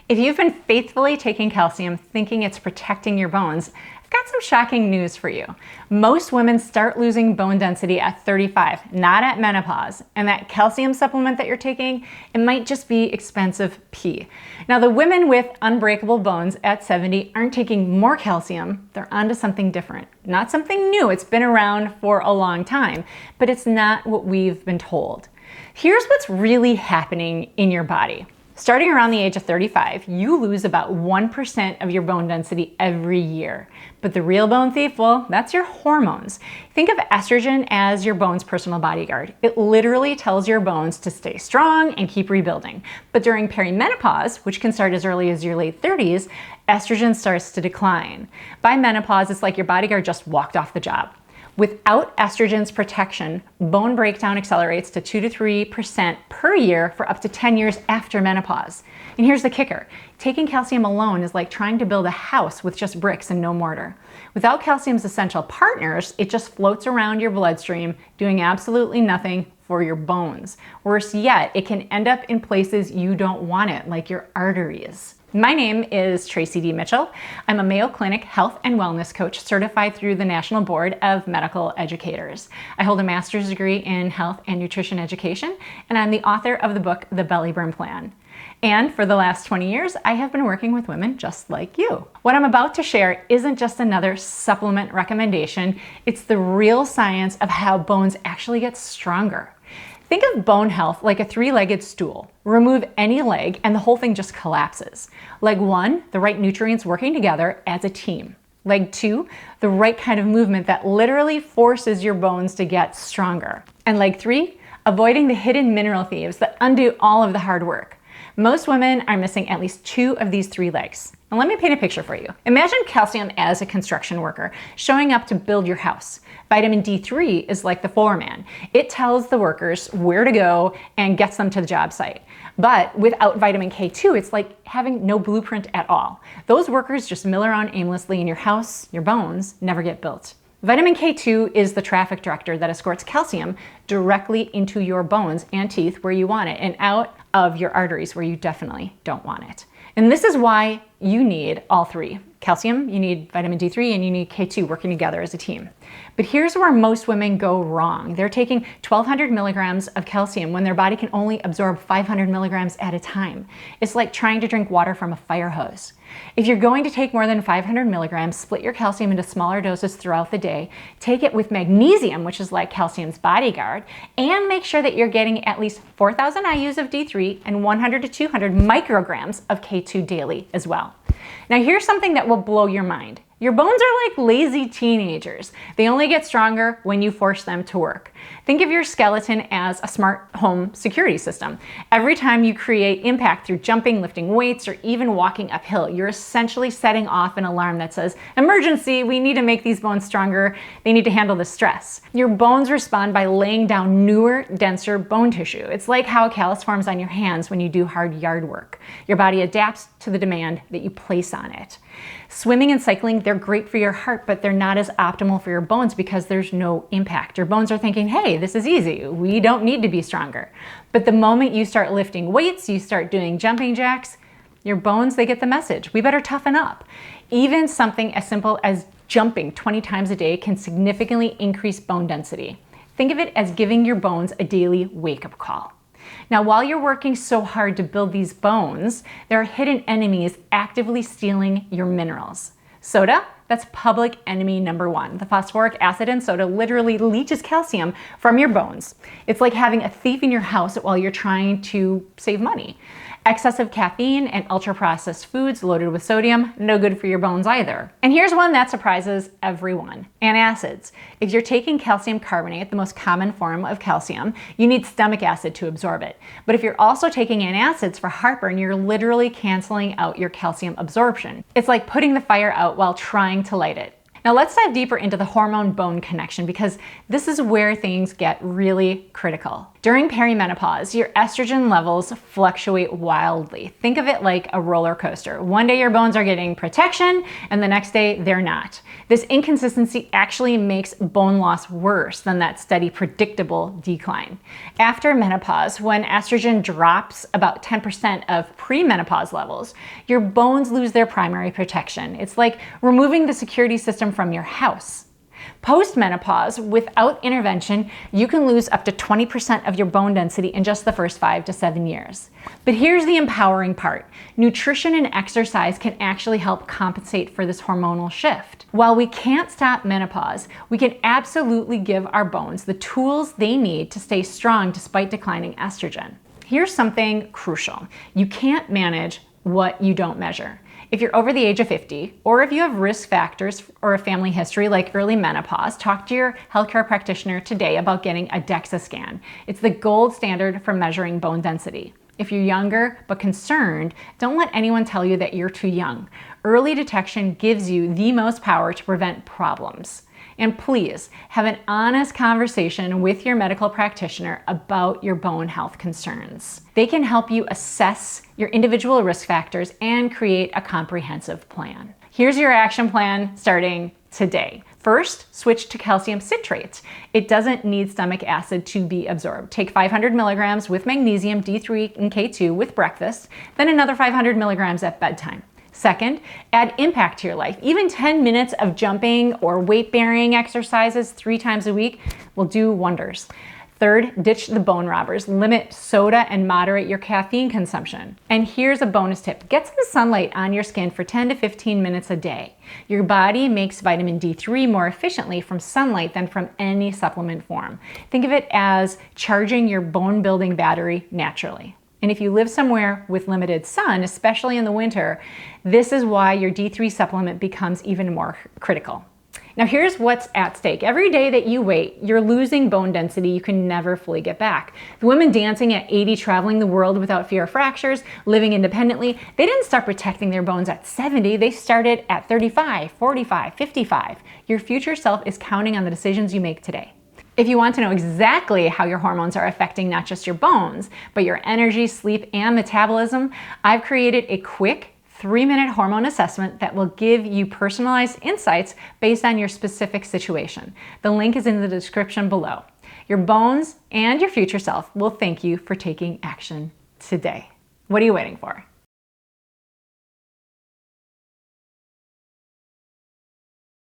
If you've been faithfully taking calcium thinking it's protecting your bones, I've got some shocking news for you. Most women start losing bone density at 35, not at menopause. And that calcium supplement that you're taking, it might just be expensive pee. Now, the women with unbreakable bones at 70 aren't taking more calcium, they're onto something different. Not something new, it's been around for a long time, but it's not what we've been told. Here's what's really happening in your body. Starting around the age of 35, you lose about 1% of your bone density every year. But the real bone thief, well, that's your hormones. Think of estrogen as your bone's personal bodyguard. It literally tells your bones to stay strong and keep rebuilding. But during perimenopause, which can start as early as your late 30s, estrogen starts to decline. By menopause, it's like your bodyguard just walked off the job. Without estrogen's protection, bone breakdown accelerates to 2 to 3% per year for up to 10 years after menopause. And here's the kicker. Taking calcium alone is like trying to build a house with just bricks and no mortar. Without calcium's essential partners, it just floats around your bloodstream, doing absolutely nothing for your bones. Worse yet, it can end up in places you don't want it, like your arteries. My name is Tracy D. Mitchell. I'm a Mayo Clinic health and wellness coach certified through the National Board of Medical Educators. I hold a master's degree in health and nutrition education, and I'm the author of the book, The Belly Burn Plan. And for the last 20 years, I have been working with women just like you. What I'm about to share isn't just another supplement recommendation, it's the real science of how bones actually get stronger. Think of bone health like a three-legged stool. Remove any leg and the whole thing just collapses. Leg 1, the right nutrients working together as a team. Leg 2, the right kind of movement that literally forces your bones to get stronger. And leg 3, avoiding the hidden mineral thieves that undo all of the hard work. Most women are missing at least 2 of these 3 legs. And let me paint a picture for you. Imagine calcium as a construction worker showing up to build your house. Vitamin D3 is like the foreman. It tells the workers where to go and gets them to the job site. But without vitamin K2, it's like having no blueprint at all. Those workers just mill around aimlessly in your house, your bones never get built. Vitamin K2 is the traffic director that escorts calcium directly into your bones and teeth where you want it and out of your arteries where you definitely don't want it. And this is why you need all 3. Calcium, you need vitamin D3, and you need K2 working together as a team. But here's where most women go wrong. They're taking 1,200 milligrams of calcium when their body can only absorb 500 milligrams at a time. It's like trying to drink water from a fire hose. If you're going to take more than 500 milligrams, split your calcium into smaller doses throughout the day, take it with magnesium, which is like calcium's bodyguard, and make sure that you're getting at least 4,000 IUs of D3 and 100 to 200 micrograms of K2 daily as well. Now here's something that will blow your mind. Your bones are like lazy teenagers. They only get stronger when you force them to work. Think of your skeleton as a smart home security system. Every time you create impact through jumping, lifting weights, or even walking uphill, you're essentially setting off an alarm that says, emergency, we need to make these bones stronger. They need to handle the stress. Your bones respond by laying down newer, denser bone tissue. It's like how a callus forms on your hands when you do hard yard work. Your body adapts to the demand that you place on it. Swimming and cycling, they're great for your heart, but they're not as optimal for your bones because there's no impact. Your bones are thinking, hey, this is easy. We don't need to be stronger. But the moment you start lifting weights, you start doing jumping jacks, your bones, they get the message. We better toughen up. Even something as simple as jumping 20 times a day can significantly increase bone density. Think of it as giving your bones a daily wake-up call. Now, while you're working so hard to build these bones, there are hidden enemies actively stealing your minerals. Soda, that's public enemy number 1. The phosphoric acid in soda literally leaches calcium from your bones. It's like having a thief in your house while you're trying to save money. Excessive caffeine and ultra-processed foods loaded with sodium, no good for your bones either. And here's one that surprises everyone. Antacids. If you're taking calcium carbonate, the most common form of calcium, you need stomach acid to absorb it. But if you're also taking antacids for heartburn, you're literally canceling out your calcium absorption. It's like putting the fire out while trying to light it. Now let's dive deeper into the hormone-bone connection because this is where things get really critical. During perimenopause, your estrogen levels fluctuate wildly. Think of it like a roller coaster. One day your bones are getting protection and the next day they're not. This inconsistency actually makes bone loss worse than that steady, predictable decline. After menopause, when estrogen drops about 10% of premenopause levels, your bones lose their primary protection. It's like removing the security system from your house. Post-menopause, without intervention, you can lose up to 20% of your bone density in just the first 5 to 7 years. But here's the empowering part. Nutrition and exercise can actually help compensate for this hormonal shift. While we can't stop menopause, we can absolutely give our bones the tools they need to stay strong despite declining estrogen. Here's something crucial. You can't manage what you don't measure. If you're over the age of 50, or if you have risk factors or a family history like early menopause, talk to your healthcare practitioner today about getting a DEXA scan. It's the gold standard for measuring bone density. If you're younger but concerned, don't let anyone tell you that you're too young. Early detection gives you the most power to prevent problems. And please have an honest conversation with your medical practitioner about your bone health concerns. They can help you assess your individual risk factors and create a comprehensive plan. Here's your action plan starting today. First, switch to calcium citrate. It doesn't need stomach acid to be absorbed. Take 500 milligrams with magnesium, D3 and K2 with breakfast, then another 500 milligrams at bedtime. Second, add impact to your life. Even 10 minutes of jumping or weight-bearing exercises 3 times a week will do wonders. Third, ditch the bone robbers. Limit soda and moderate your caffeine consumption. And here's a bonus tip. Get some sunlight on your skin for 10 to 15 minutes a day. Your body makes vitamin D3 more efficiently from sunlight than from any supplement form. Think of it as charging your bone-building battery naturally. And if you live somewhere with limited sun, especially in the winter, this is why your D3 supplement becomes even more critical. Now here's what's at stake. Every day that you wait, you're losing bone density you can never fully get back. The women dancing at 80, traveling the world without fear of fractures, living independently, they didn't start protecting their bones at 70, they started at 35, 45, 55. Your future self is counting on the decisions you make today. If you want to know exactly how your hormones are affecting not just your bones, but your energy, sleep, and metabolism, I've created a quick 3-minute hormone assessment that will give you personalized insights based on your specific situation. The link is in the description below. Your bones and your future self will thank you for taking action today. What are you waiting for?